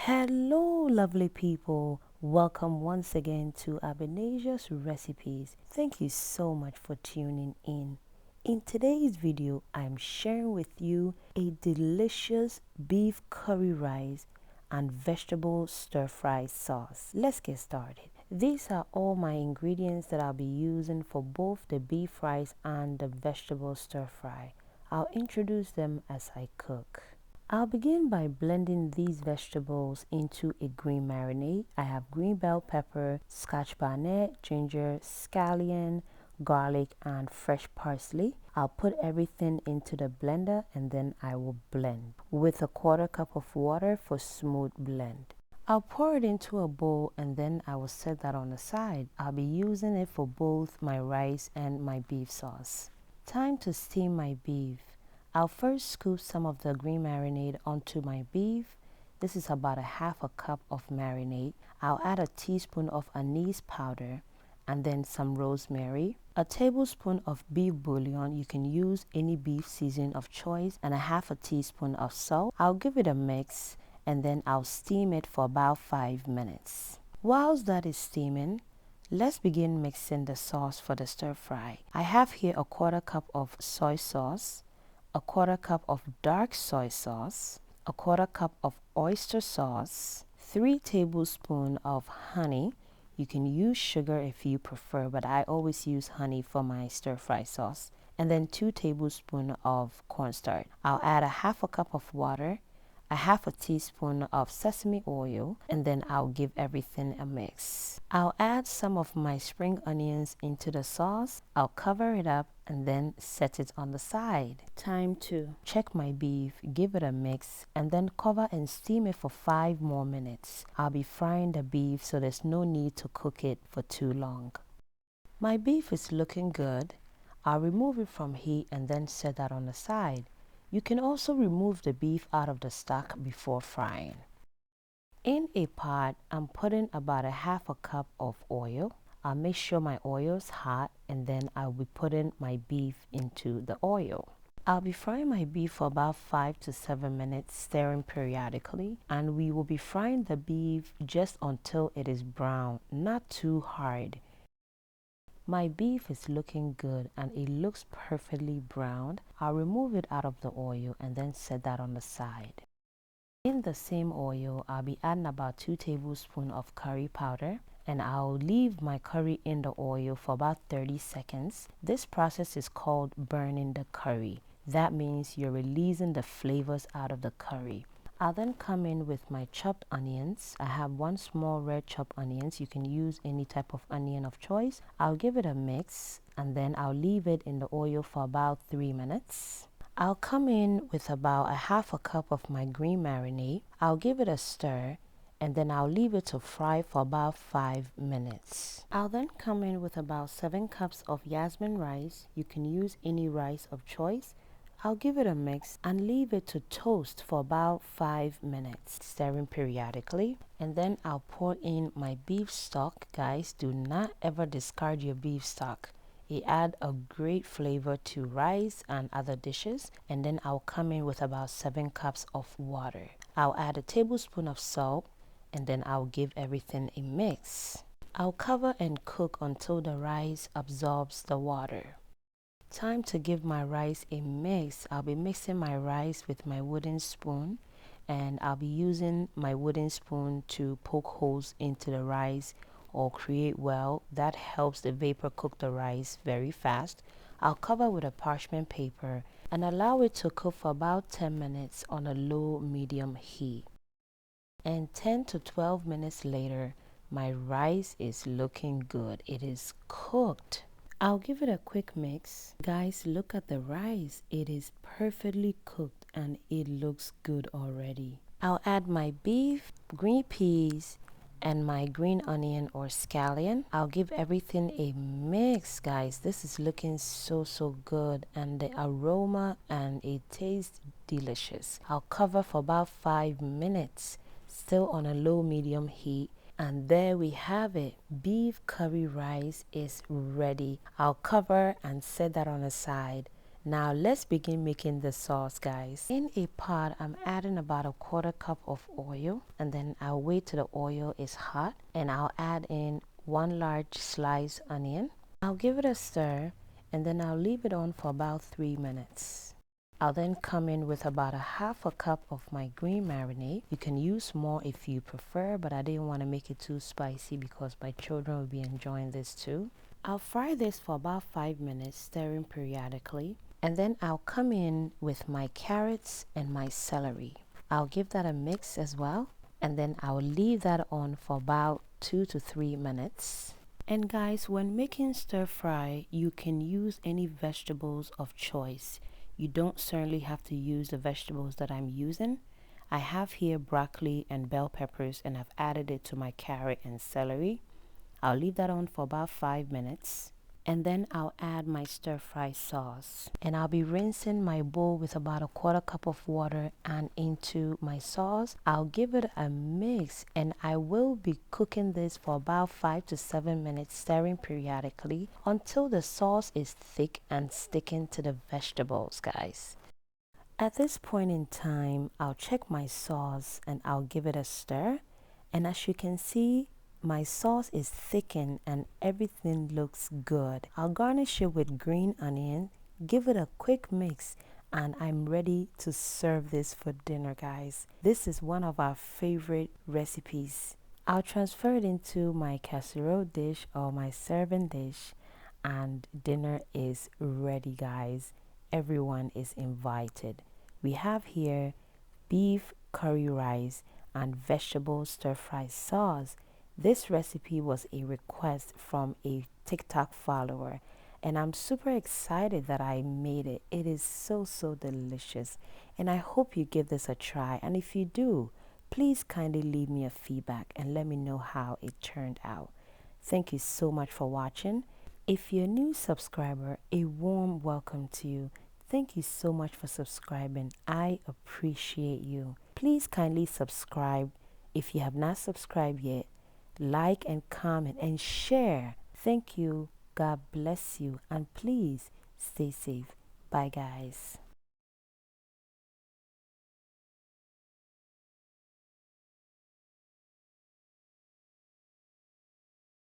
Hello, lovely people. Welcome once again to Abenasia's recipes. Thank you so much for tuning in. In today's video, I'm sharing with you a delicious beef curry rice and vegetable stir-fry sauce. Let's get started. These are all my ingredients that I'll be using for both the beef rice and the vegetable stir-fry. I'll introduce them as I cook. I'll begin by blending these vegetables into a green marinade. I have green bell pepper, scotch bonnet, ginger, scallion, garlic, and fresh parsley. I'll put everything into the blender and then I will blend with a quarter cup of water for smooth blend. I'll pour it into a bowl and then I will set that on the side. I'll be using it for both my rice and my beef sauce. Time to steam my beef. I'll first scoop some of the green marinade onto my beef. This is about half a cup of marinade. I'll add a teaspoon of anise powder and then some rosemary, a tablespoon of beef bouillon. You can use any beef seasoning of choice, and a half a teaspoon of salt. I'll give it a mix and then I'll steam it for about 5 minutes. Whilst that is steaming, let's begin mixing the sauce for the stir fry. I have here a quarter cup of soy sauce, a quarter cup of dark soy sauce, a quarter cup of oyster sauce, 3 tablespoons of honey. You can use sugar if you prefer, but I always use honey for my stir-fry sauce. And then 2 tablespoons of cornstarch. I'll add a half a cup of water, a half a teaspoon of sesame oil, and then I'll give everything a mix. I'll add some of my spring onions into the sauce. I'll cover it up and then set it on the side. Time to check my beef, give it a mix, and then cover and steam it for 5 more minutes. I'll be frying the beef, so there's no need to cook it for too long. My beef is looking good. I'll remove it from heat and then set that on the side. You can also remove the beef out of the stock before frying. In a pot, I'm putting about a half a cup of oil. I'll make sure my oil is hot and then I'll be putting my beef into the oil. I'll be frying my beef for about 5 to 7 minutes, stirring periodically, and we will be frying the beef just until it is brown, not too hard. My beef is looking good and it looks perfectly browned. I'll remove it out of the oil and then set that on the side. In the same oil, I'll be adding about 2 tablespoons of curry powder, and I'll leave my curry in the oil for about 30 seconds. This process is called burning the curry. That means you're releasing the flavors out of the curry. I'll then come in with my chopped onions. I have 1 small red chopped onions. You can use any type of onion of choice. I'll give it a mix and then I'll leave it in the oil for about 3 minutes. I'll come in with about a half a cup of my green marinade. I'll give it a stir and then I'll leave it to fry for about 5 minutes. I'll then come in with about 7 cups of jasmine rice. You can use any rice of choice. I'll give it a mix and leave it to toast for about 5 minutes, stirring periodically. And then I'll pour in my beef stock. Guys, do not ever discard your beef stock. It adds a great flavor to rice and other dishes. And then I'll come in with about 7 cups of water. I'll add a tablespoon of salt and then I'll give everything a mix. I'll cover and cook until the rice absorbs the water. Time to give my rice a mix. I'll be mixing my rice with my wooden spoon, and I'll be using my wooden spoon to poke holes into the rice or create well. That helps the vapor cook the rice very fast. I'll cover with a parchment paper and allow it to cook for about 10 minutes on a low-medium heat. And 10 to 12 minutes later, my rice is looking good. It is cooked. I'll give it a quick mix. Guys, look at the rice. It is perfectly cooked and it looks good already. I'll add my beef, green peas, and my green onion or scallion. I'll give everything a mix, guys. This is looking so good, and the aroma and it tastes delicious. I'll cover for about 5 minutes, still on a low-medium heat. And there we have it. Beef curry rice is ready. I'll cover and set that on the side. Now let's begin making the sauce, guys. In a pot, I'm adding about a quarter cup of oil, and then I'll wait till the oil is hot, and I'll add in 1 large sliced onion. I'll give it a stir, and then I'll leave it on for about 3 minutes. I'll then come in with about a half a cup of my green marinade. You can use more if you prefer, but I didn't want to make it too spicy because my children will be enjoying this too. I'll fry this for about 5 minutes, stirring periodically. And then I'll come in with my carrots and my celery. I'll give that a mix as well. And then I'll leave that on for about 2 to 3 minutes. And guys, when making stir fry, you can use any vegetables of choice. You don't certainly have to use the vegetables that I'm using. I have here broccoli and bell peppers, and I've added it to my carrot and celery. I'll leave that on for about 5 minutes. And then I'll add my stir fry sauce, and I'll be rinsing my bowl with about a quarter cup of water and into my sauce. I'll give it a mix, and I will be cooking this for about 5 to 7 minutes, stirring periodically until the sauce is thick and sticking to the vegetables, guys. At this point in time, I'll check my sauce and I'll give it a stir, and as you can see, my sauce is thickened and everything looks good. I'll garnish it with green onion, give it a quick mix, and I'm ready to serve this for dinner, guys. This is one of our favorite recipes. I'll transfer it into my casserole dish or my serving dish, and dinner is ready, guys. Everyone is invited. We have here beef curry rice and vegetable stir-fry sauce. This recipe was a request from a TikTok follower, and I'm super excited that I made it. It is so delicious, and I hope you give this a try. And if you do, please kindly leave me a feedback and let me know how it turned out. Thank you so much for watching. If you're a new subscriber, a warm welcome to you. Thank you so much for subscribing. I appreciate you. Please kindly subscribe if you have not subscribed yet. Like and comment and share. Thank you. God bless you. And please stay safe. Bye, guys.